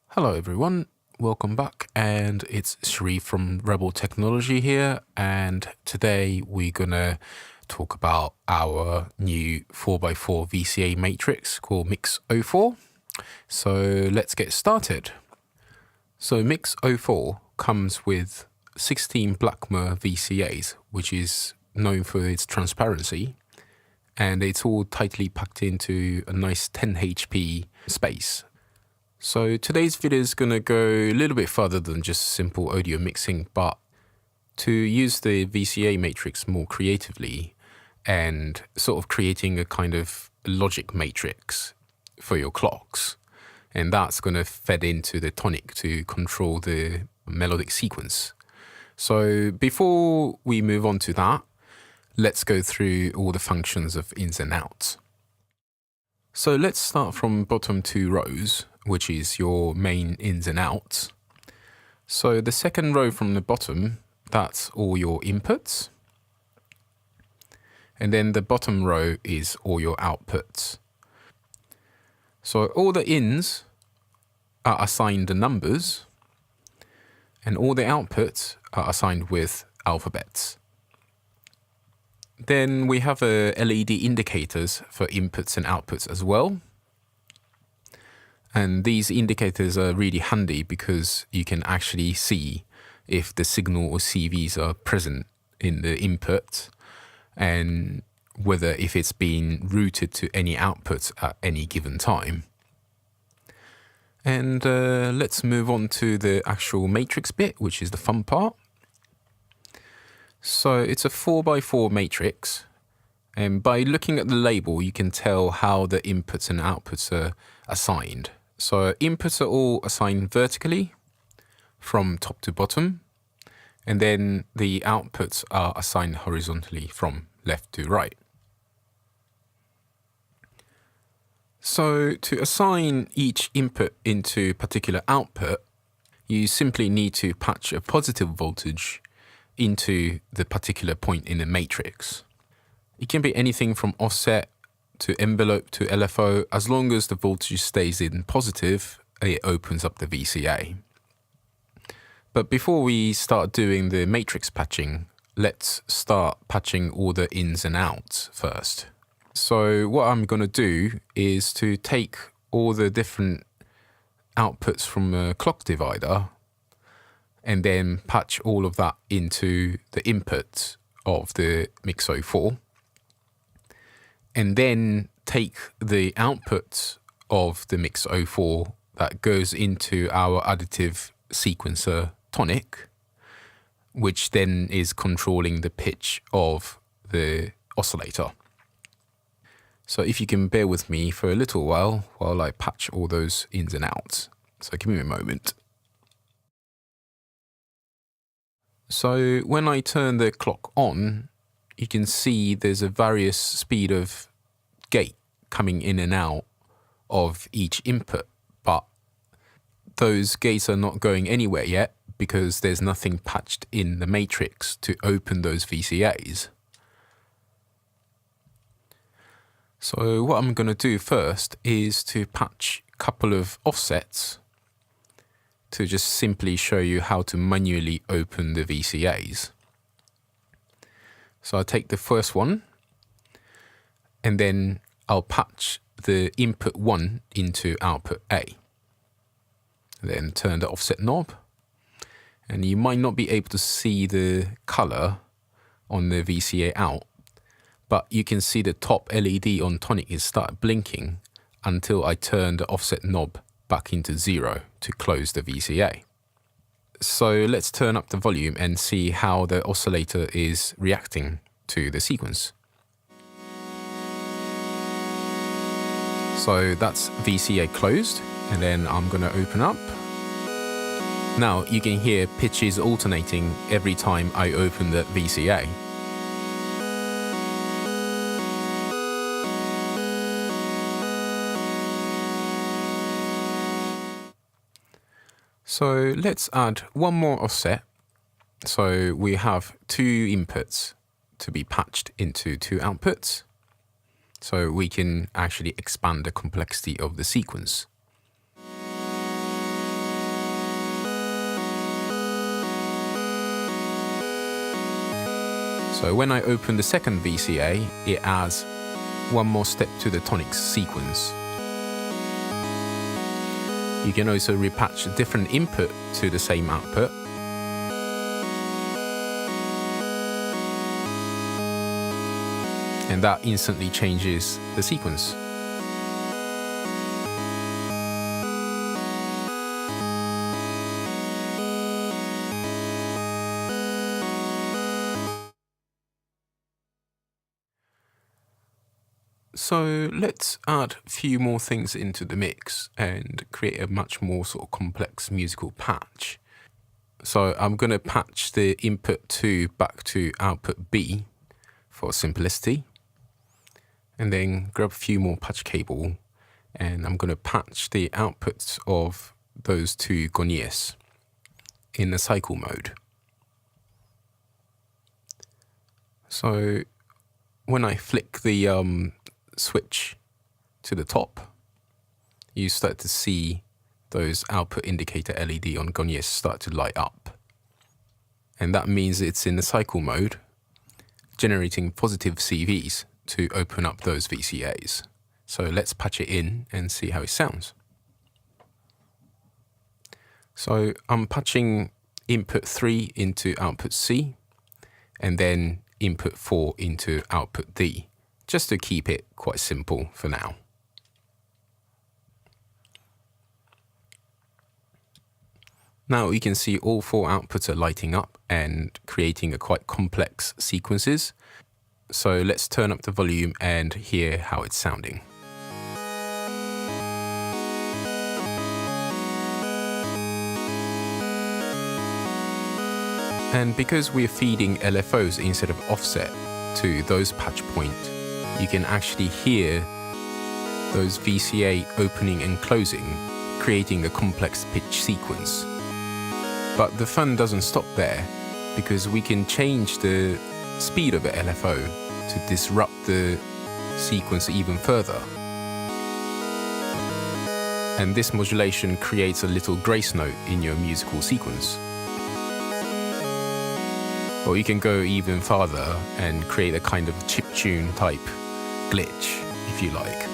Hello everyone, welcome back, and it's Sharif from Rebel Technology here, and today we're gonna talk about our new 4x4 VCA matrix called Mix04. So let's get started. So Mix04 comes with 16 Blackmer VCAs, which is known for its transparency, and it's all tightly packed into a nice 10 HP space. So today's video is going to go a little bit further than just simple audio mixing, but to use the VCA matrix more creatively and sort of creating a kind of logic matrix for your clocks. And that's going to fed into the tonic to control the melodic sequence. So before we move on to that, let's go through all the functions of ins and outs. So let's start from bottom 2 rows, which is your main ins and outs. So the second row from the bottom, that's all your inputs. And then the bottom row is all your outputs. So all the ins are assigned the numbers, and all the outputs are assigned with alphabets. Then we have LED indicators for inputs and outputs as well. And these indicators are really handy because you can actually see if the signal or CVs are present in the input and whether if it's being routed to any output at any given time. And let's move on to the actual matrix bit, which is the fun part. So it's a 4x4 matrix, and by looking at the label you can tell how the inputs and outputs are assigned. So inputs are all assigned vertically from top to bottom, and then the outputs are assigned horizontally from left to right. So to assign each input into particular output, you simply need to patch a positive voltage into the particular point in the matrix. It can be anything from offset to envelope to LFO. As long as the voltage stays in positive, it opens up the VCA. But before we start doing the matrix patching, let's start patching all the ins and outs first. So what I'm going to do is to take all the different outputs from a clock divider and then patch all of that into the input of the Mix04. And then take the output of the Mix04 that goes into our additive sequencer tonic, which then is controlling the pitch of the oscillator. So if you can bear with me for a little while I patch all those ins and outs. So give me a moment. So when I turn the clock on, you can see there's a various speed of gate coming in and out of each input, but those gates are not going anywhere yet because there's nothing patched in the matrix to open those VCAs. So what I'm going to do first is to patch a couple of offsets to just simply show you how to manually open the VCAs. So I'll take the first one, and then I'll patch the input 1 into output A. Then turn the offset knob, and you might not be able to see the color on the VCA out, but you can see the top LED on tonic is start blinking until I turn the offset knob back into 0 to close the VCA. So let's turn up the volume and see how the oscillator is reacting to the sequence. So that's VCA closed, and then I'm going to open up. Now you can hear pitches alternating every time I open the VCA. So let's add one more offset. So we have two inputs to be patched into two outputs. So we can actually expand the complexity of the sequence. So when I open the second VCA, it adds one more step to the tonics sequence. You can also repatch a different input to the same output. And that instantly changes the sequence. So let's add a few more things into the mix and create a much more sort of complex musical patch. So I'm going to patch the input 2 back to output B for simplicity. And then grab a few more patch cable, and I'm going to patch the outputs of those two Gonies in the cycle mode. So when I flick the switch to the top, you start to see those output indicator LED on Gonies start to light up. And that means it's in the cycle mode, generating positive CVs to open up those VCAs. So let's patch it in and see how it sounds. So I'm patching input 3 into output C, and then input 4 into output D, just to keep it quite simple for now. Now you can see all 4 outputs are lighting up and creating a quite complex sequences. So let's turn up the volume and hear how it's sounding. And because we're feeding LFOs instead of offset to those patch points, you can actually hear those VCA opening and closing, creating a complex pitch sequence. But the fun doesn't stop there, because we can change the speed of the LFO to disrupt the sequence even further. And this modulation creates a little grace note in your musical sequence. Or you can go even farther and create a kind of chiptune type glitch, if you like.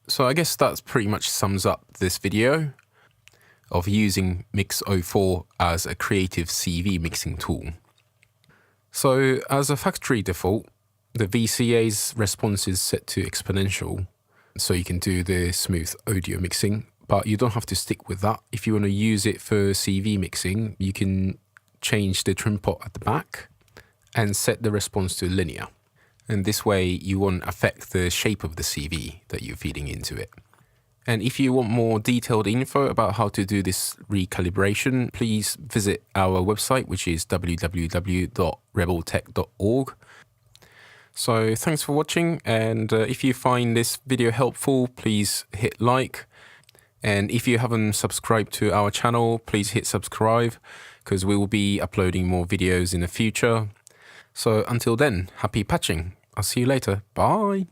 So I guess that pretty much sums up this video of using Mix04 as a creative CV mixing tool. So as a factory default, the VCA's response is set to exponential, so you can do the smooth audio mixing, but you don't have to stick with that. If you want to use it for CV mixing, you can change the trim pot at the back and set the response to linear. And this way you won't affect the shape of the CV that you're feeding into it. And if you want more detailed info about how to do this recalibration, please visit our website, which is www.rebeltech.org. So thanks for watching, and if you find this video helpful, please hit like. And if you haven't subscribed to our channel, please hit subscribe, because we will be uploading more videos in the future. So until then, happy patching. I'll see you later. Bye.